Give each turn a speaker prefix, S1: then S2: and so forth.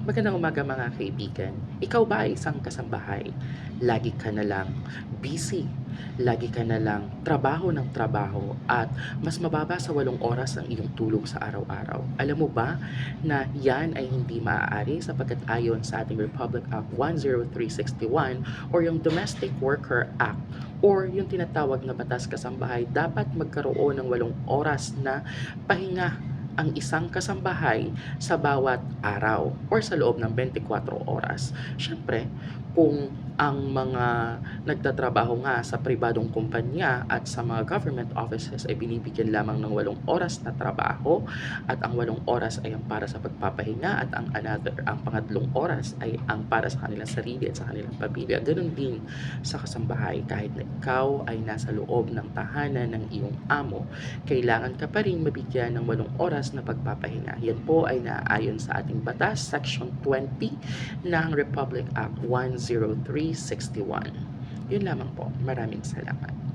S1: Magandang umaga mga kaibigan. Ikaw ba ay isang kasambahay? Lagi ka na lang busy, lagi ka na lang trabaho ng trabaho at mas mababa sa 8 oras ang iyong tulog sa araw-araw. Alam mo ba na yan ay hindi maaari sapagkat ayon sa ating Republic Act 10361 or yung Domestic Worker Act or yung tinatawag na batas kasambahay, dapat magkaroon ng 8 oras na pahinga ang isang kasambahay sa bawat araw or sa loob ng 24 oras. Siyempre, kung ang mga nagtatrabaho nga sa pribadong kumpanya at sa mga government offices ay binibigyan lamang ng 8 oras na trabaho at ang 8 oras ay ang para sa pagpapahinga at ang pangatlong oras ay ang para sa kanilang sarili at sa kanilang pamilya. Ganon din sa kasambahay, kahit na ikaw ay nasa loob ng tahanan ng iyong amo, kailangan ka pa rin mabigyan ng 8 oras na pagpapahinga. Yan po ay naaayon sa ating batas, Section 20 ng Republic Act 10361. Yun lamang po. Maraming salamat.